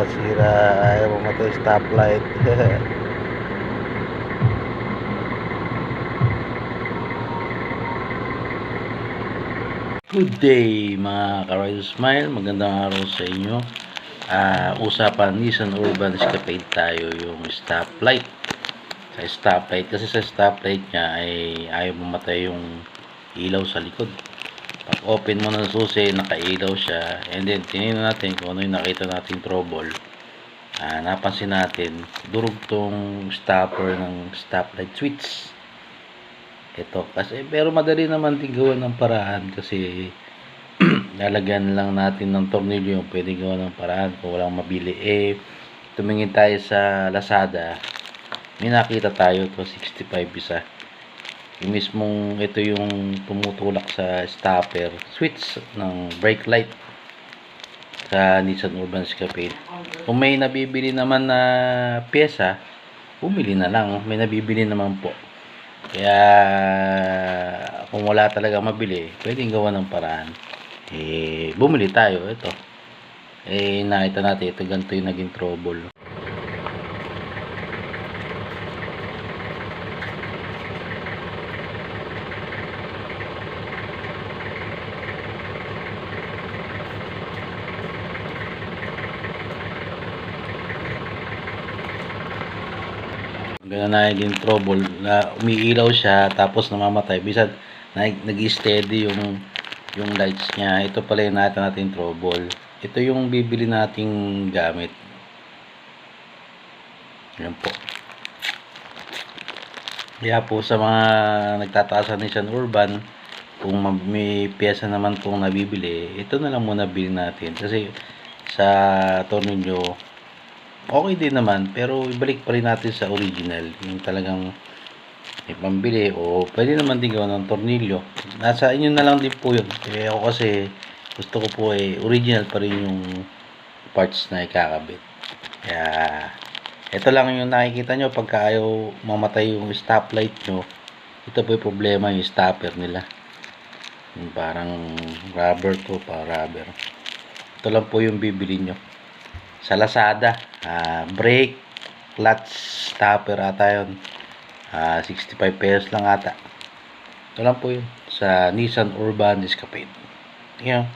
sira, ayaw mamatay stoplight. Good day mga ka-Ride Smile, magandang araw sa inyo. Usapan Nissan Urban Escapade tayo, yung stoplight. Sa stoplight, kasi sa stoplight niya ay ayaw mamatay yung ilaw sa likod. Pag open mo ng susi, nakailaw siya, and then tinignan natin kung ano yung nakita nating trouble. Napansin natin, durog tong stopper ng stoplight switch. Ito kasi, pero madali naman din gawa ng paraan kasi lalagyan lang natin ng tornilyo yung pwede gawa ng paraan kung walang mabili. Tumingin tayo sa Lazada, may nakita tayo to 65 isa, yung mismong ito yung tumutulak sa stopper switch ng brake light sa Nissan Urban Escapade. Kung may nabibili naman na pyesa, bumili na lang, may nabibili naman po. Kaya kung wala talaga mabili, pwedeng gawa ng paraan. Bumili tayo. Ito. Nakita natin ito, ganito yung naging trouble. Ganun na yung trouble na umiilaw siya tapos namamatay. Bisan nag-steady yung lights niya. Ito pala yung natin trouble. Ito yung bibili nating gamit. Yan po. Kaya po sa mga nagtataas sa Nissan Urban, kung may pyesa naman pong nabibili, ito na lang muna bilhin natin. Kasi sa tornilyo, okay din naman, pero ibalik pa rin natin sa original, yung talagang may pambili, o pwede naman din gawa ng tornilyo. Nasa inyo na lang din po yun. Ako kasi gusto ko po original pa rin yung parts na ikakabit. Kaya ito lang yung nakikita nyo pagka ayaw mamatay yung stoplight nyo. Ito po yung problema, yung stopper nila, yung parang rubber to, rubber. Ito lang po yung bibili nyo sa Lazada. Brake clutch stopper ata yun, 65 pesos lang ata. Ito lang po yun sa Nissan Urban Escapade. Tingnan.